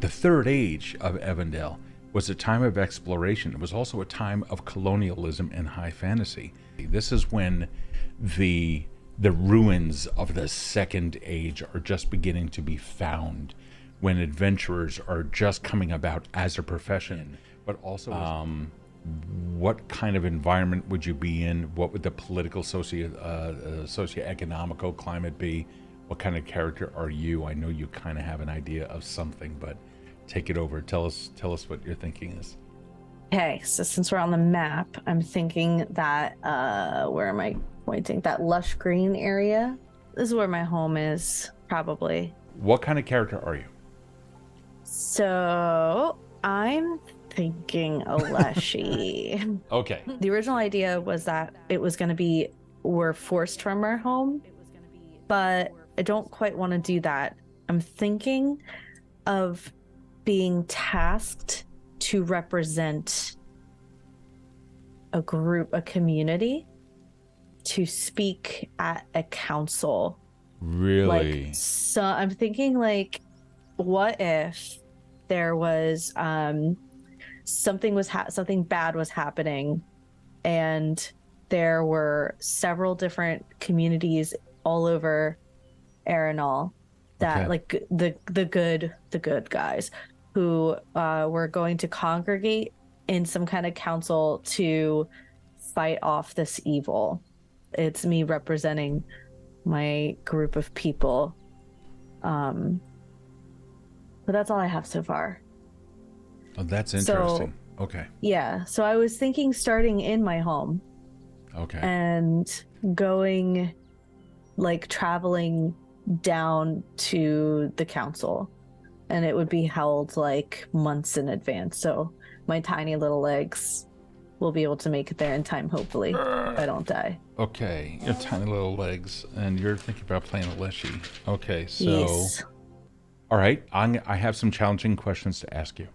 The Third Age of Evandale was a time of exploration. It was also a time of colonialism and high fantasy. This is when the ruins of the Second Age are just beginning to be found, when adventurers are just coming about as a profession, but also what kind of environment would you be in? What would the political socioeconomical climate be? What kind of character are you? I know you kind of have an idea of something, but take it over. Tell us what your thinking is. Okay, so since we're on the map, I'm thinking that where am I pointing? That lush green area. This is where my home is, probably. What kind of character are you? So I'm thinking a Leshy. Okay. The original idea was that it was going to be we're forced from our home, but I don't quite want to do that. I'm thinking of being tasked to represent a group, a community, to speak at a council. Really? So I'm thinking, like, what if there was something bad was happening, and there were several different communities all over Erin that, like, the good guys who were going to congregate in some kind of council to fight off this evil. It's me representing my group of people. But that's all I have so far. Oh, that's interesting. So, okay. Yeah. So I was thinking starting in my home. Okay. And going, like, traveling down to the council. And it would be held like months in advance. So my tiny little legs will be able to make it there in time, hopefully, if I don't die. Okay, your tiny little legs, and you're thinking about playing a Leshy. Okay, so... Yes. All right, I have some challenging questions to ask you.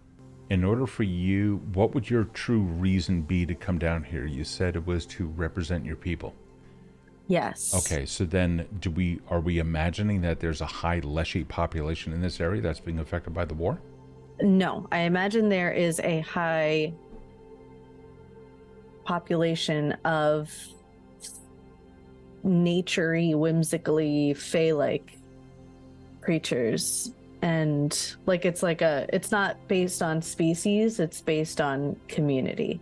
In order for you, what would your true reason be to come down here? You said it was to represent your people. Yes. Okay, so then are we imagining that there's a high Leshy population in this area that's being affected by the war? No, I imagine there is a high population of nature-y, whimsically, fae-like creatures. And it's not based on species, it's based on community.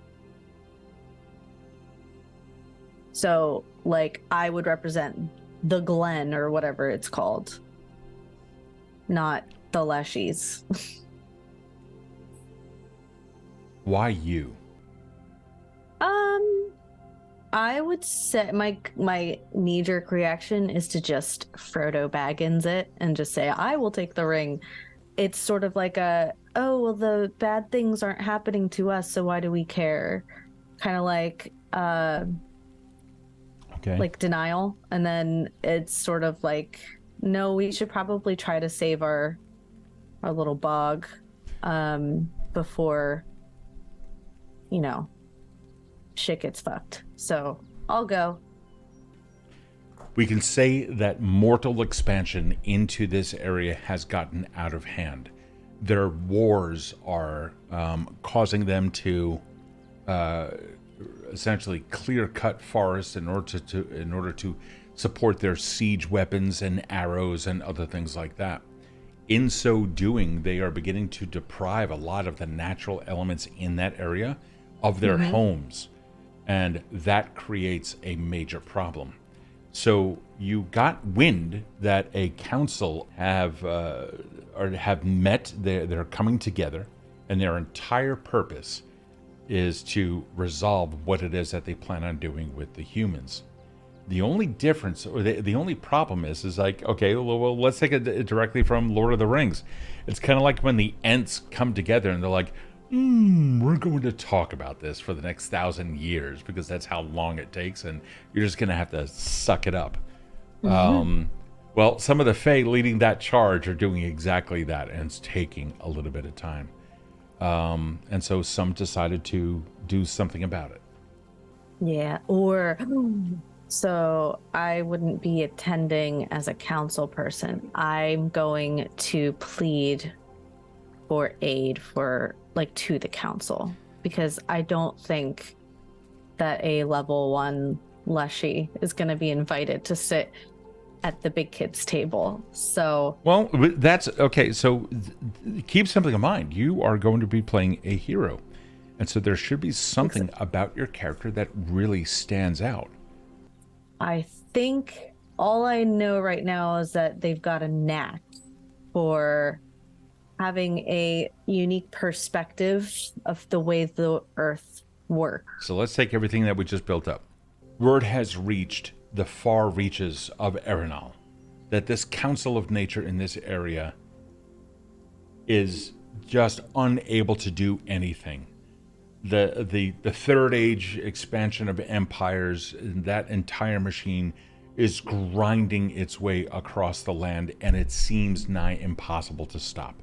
So, like, I would represent the Glen or whatever it's called, not the Leshies. Why you? I would say my knee-jerk reaction is to just Frodo Baggins it and just say, I will take the ring. It's sort of like oh, well, the bad things aren't happening to us, so why do we care? Kind of like, like denial. And then it's sort of like, no, we should probably try to save our little bog before, shit gets fucked. So I'll go. We can say that mortal expansion into this area has gotten out of hand. Their wars are causing them to essentially clear-cut forests in order to support their siege weapons and arrows and other things like that. In so doing, they are beginning to deprive a lot of the natural elements in that area of their homes, and that creates a major problem. So you got wind that a council have met. They're coming together, and their entire purpose is to resolve what it is that they plan on doing with the humans. The only difference, or the only problem is like, okay, well, let's take it directly from Lord of the Rings. It's kind of like when the Ents come together and they're like, we're going to talk about this for the next 1,000 years because that's how long it takes, and you're just going to have to suck it up. Well, some of the Fae leading that charge are doing exactly that, and it's taking a little bit of time. And so some decided to do something about it. Yeah, so I wouldn't be attending as a council person. I'm going to plead for aid for like to the council, because I don't think that a level 1 Leshy is going to be invited to sit at the big kids table. So well, that's okay. So keep something in mind. You are going to be playing a hero, and so there should be something about your character that really stands out. I think all I know right now is that they've got a knack for having a unique perspective of the way the earth works. So let's take everything that we just built up. Word has reached the far reaches of Erin that this council of nature in this area is just unable to do anything. The third age expansion of empires, that entire machine is grinding its way across the land, and it seems nigh impossible to stop.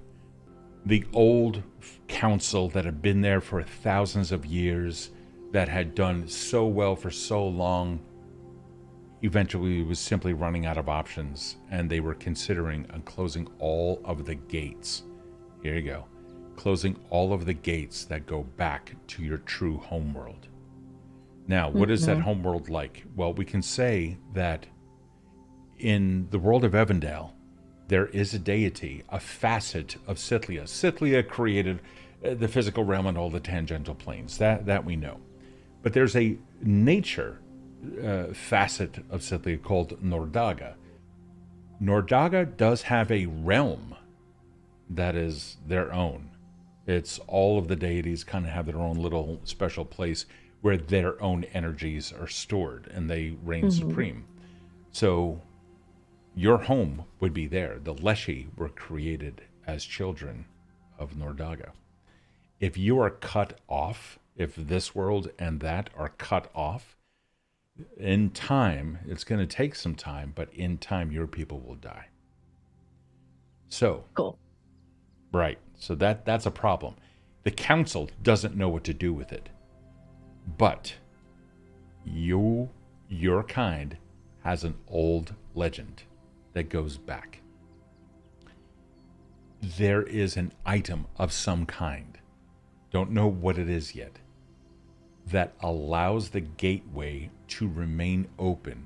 The old council that had been there for thousands of years, that had done so well for so long, eventually was simply running out of options, and they were considering on closing all of the gates. Here you go. Closing all of the gates that go back to your true homeworld. Now, what is that homeworld like? Well, we can say that in the world of Evandale, there is a deity, a facet of Scythia. Scythia created the physical realm and all the tangential planes. That we know. But there's a nature facet of Scythia called Nordaga. Nordaga does have a realm that is their own. It's all of the deities kind of have their own little special place where their own energies are stored and they reign supreme. So your home would be there. The Leshy were created as children of Nordaga. If you are cut off, if this world and that are cut off, in time, it's going to take some time, but in time, your people will die. So, cool. Right. So that's a problem. The council doesn't know what to do with it. But your kind has an old legend that goes back. There is an item of some kind, don't know what it is yet, that allows the gateway to remain open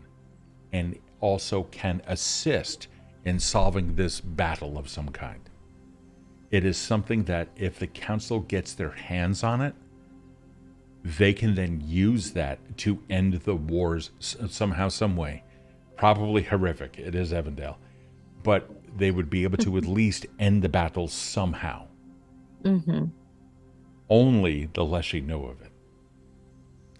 and also can assist in solving this battle of some kind. It is something that if the council gets their hands on it, they can then use that to end the wars somehow, some way. Probably horrific. It is Evandale. But they would be able to at least end the battle somehow. Only the Leshy know of it.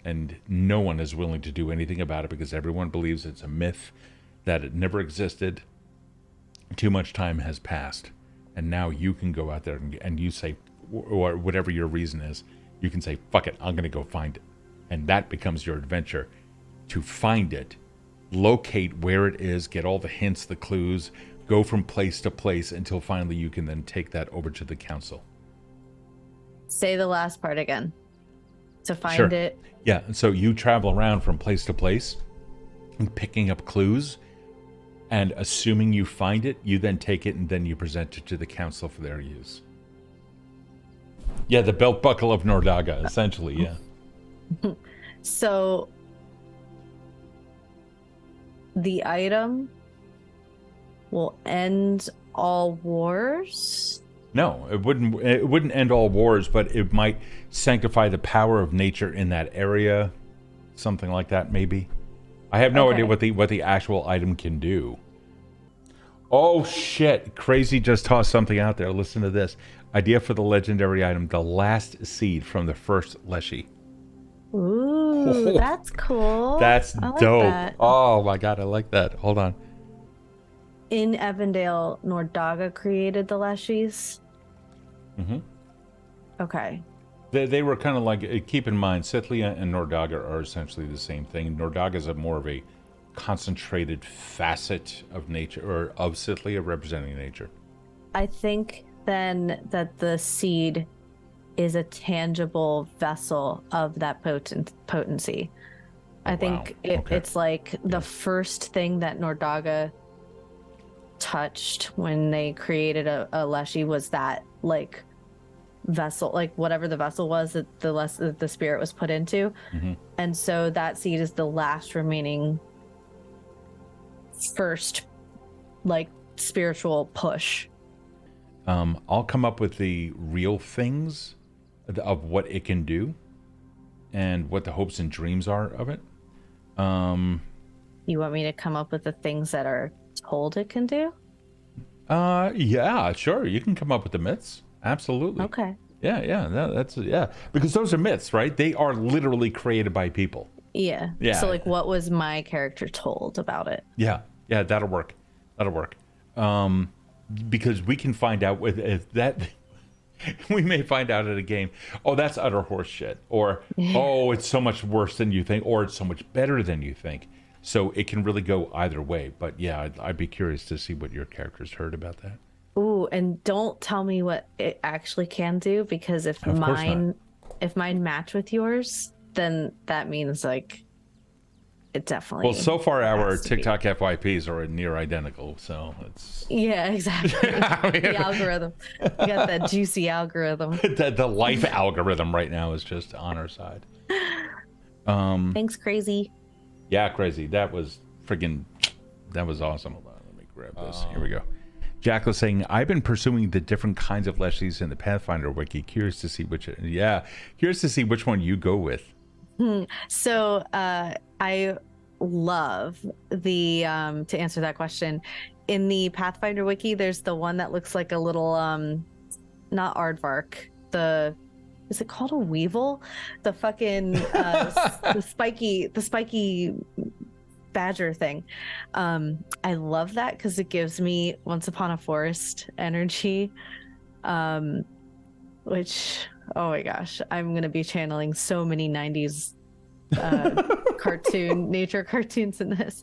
And no one is willing to do anything about it because everyone believes it's a myth, that it never existed. Too much time has passed. And now you can go out there and you say, or whatever your reason is, you can say, fuck it, I'm going to go find it. And that becomes your adventure, to find it, locate where it is, get all the hints, the clues, go from place to place until finally you can then take that over to the council. Say the last part again. To find it. Yeah, so you travel around from place to place and picking up clues, and assuming you find it, you then take it and then you present it to the council for their use. Yeah, the belt buckle of Nordaga, essentially, yeah. So the item will end all wars? No, it wouldn't end all wars, but it might sanctify the power of nature in that area. Something like that, maybe. I have no idea what the actual item can do. Oh shit, Crazy just tossed something out there. Listen to this. Idea for the legendary item, the last seed from the first Leshy. Ooh, that's cool. That's like dope. That. Oh my god, I like that. Hold on. In Evandale, Nordaga created the Leshies? Okay. They were kind of like, keep in mind, Scythia and Nordaga are essentially the same thing. Nordaga is more of a concentrated facet of nature, or of Scythia representing nature. I think then that the seed is a tangible vessel of that potency. I think it's like the first thing that Nordaga touched when they created a Leshy was that like vessel, like whatever the vessel was that the spirit was put into. And so that seed is the last remaining first like spiritual push. I'll come up with the real things of what it can do and what the hopes and dreams are of it. You want me to come up with the things that are told it can do? Yeah, sure. You can come up with the myths. Absolutely. Okay. Yeah. That's because those are myths, right? They are literally created by people. Yeah. So like, what was my character told about it? Yeah. That'll work. Because we can find out if that. We may find out at a game, oh, that's utter horse shit, or oh, it's so much worse than you think, or it's so much better than you think. So it can really go either way. But yeah, I'd be curious to see what your characters heard about that. Ooh, and don't tell me what it actually can do, because if mine match with yours, then that means like it definitely. Well, so far our TikTok FYPs are near identical, so it's. Yeah, exactly. The algorithm. You got that juicy algorithm. The life algorithm right now is just on our side. Thanks, Crazy. Yeah, Crazy. That was awesome. Hold on, let me grab this. Here we go. Jack was saying, I've been pursuing the different kinds of Leshies in the Pathfinder wiki. Curious to see which one you go with. So I love the to answer that question, in the Pathfinder wiki there's the one that looks like a little not aardvark, is it called a weevil, the fucking the spiky badger thing. I love that because it gives me Once Upon a Forest energy, which, oh my gosh, I'm gonna be channeling so many 90s nature cartoons in this.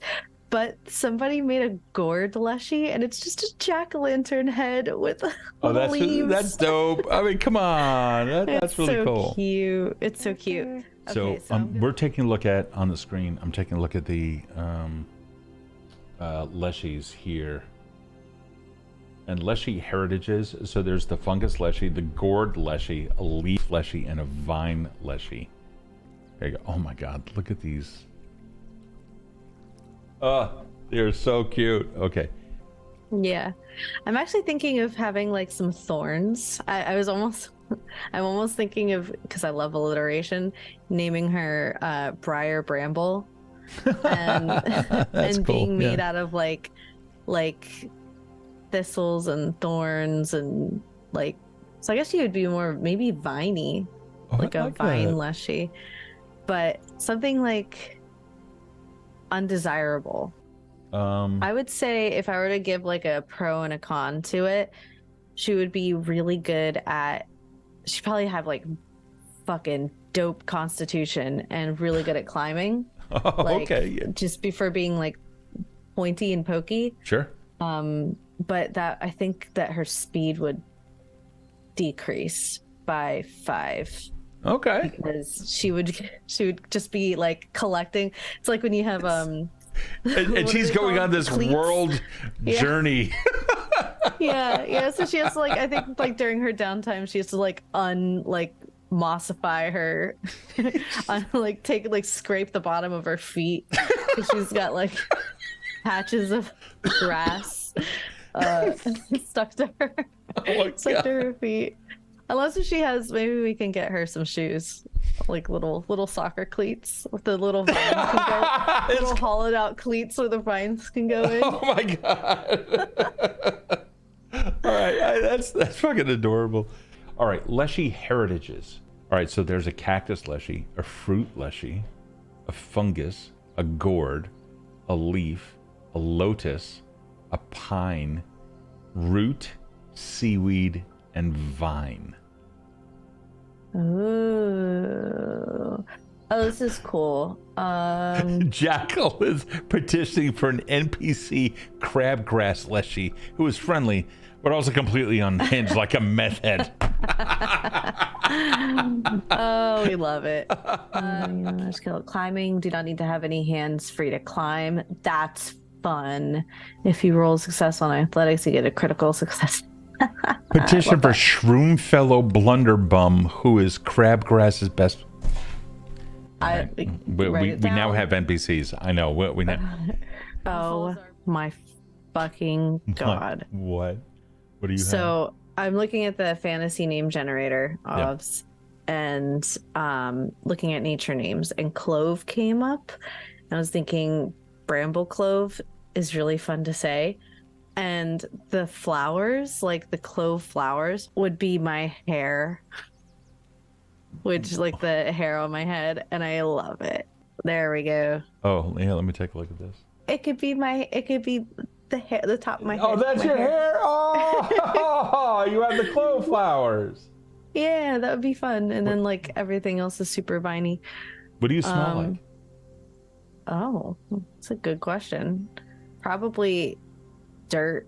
But somebody made a gourd Leshy, and it's just a jack-o'-lantern head with leaves. That's dope. I mean, come on, that's really so cool. Cute. It's so cute. So, we're taking a look at on the screen. I'm taking a look at the Leshies here, and Leshy heritages. So there's the fungus Leshy, the gourd Leshy, a leaf Leshy, and a vine Leshy. There you go. Oh my God, look at these. They're so cute. Okay. Yeah, I'm actually thinking of having like some thorns. I'm almost thinking of, because I love alliteration, naming her Briar Bramble, and cool. being made out of like thistles and thorns and like. So I guess you would be more maybe viney, like a vine Leshy, but something like undesirable. I would say if I were to give like a pro and a con to it, she would be really good at, she'd probably have like fucking dope constitution and really good at climbing. Okay. Yeah. Just for being like pointy and pokey. Sure. But that, I think that her speed would decrease by 5. Okay. Because she would just be like collecting. It's like when you have and she's going on this cleats? world journey. Yeah. So she has to like, I think like during her downtime, she has to like mossify her, scrape the bottom of her feet. She's got like patches of grass stuck to her, stuck to her feet. Unless if she has, maybe we can get her some shoes, like little soccer cleats with the little vines can go, little hollowed out cleats where the vines can go in. Oh my God! All right, that's fucking adorable. All right, Leshy heritages. All right, so there's a cactus Leshy, a fruit Leshy, a fungus, a gourd, a leaf, a lotus, a pine, root, seaweed, and vine. Ooh. Oh, this is cool. Jackal is petitioning for an NPC crabgrass Leshy who is friendly, but also completely unhinged like a meth head. Oh, we love it. Climbing. Do not need to have any hands free to climb. That's fun. If you roll success on athletics, you get a critical success. Petition for Shroomfellow Blunderbum, who is Crabgrass's best. We now have NPCs. I know. We now. Oh my fucking god! What do you have? So I'm looking at the fantasy name generator and looking at nature names, and Clove came up. And I was thinking Bramble Clove is really fun to say. And the flowers, like the clove flowers, would be my hair, which like the hair on my head, and I love it. There we go. Oh, yeah, let me take a look at this. It could be the hair, the top of my head. Oh, that's your hair? Oh, you have the clove flowers. Yeah, that would be fun. And then like everything else is super viney. What do you smell like? Oh, that's a good question. Probably dirt.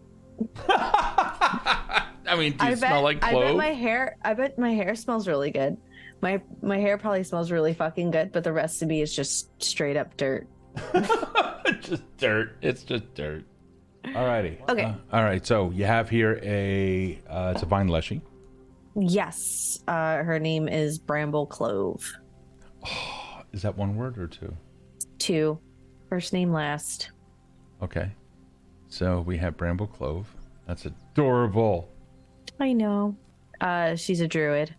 I mean, do you smell like clove? I bet my hair smells really good. My hair probably smells really fucking good, but the rest of me is just straight up dirt. Just dirt. It's just dirt. Alrighty. Okay. All right. So you have here it's a vine Leshy. Yes. Her name is Bramble Clove. Oh, is that one word or two? 2. First name last. Okay. So we have Bramble Clove. That's adorable. I know. She's a druid.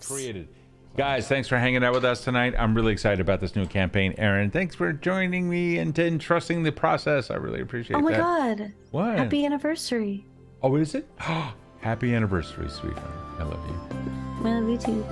Created. Guys, thanks for hanging out with us tonight. I'm really excited about this new campaign. Erin, thanks for joining me and trusting the process. I really appreciate that. Oh my god. What? Happy anniversary. Oh, is it? Happy anniversary, sweetheart. I love you. I love you too.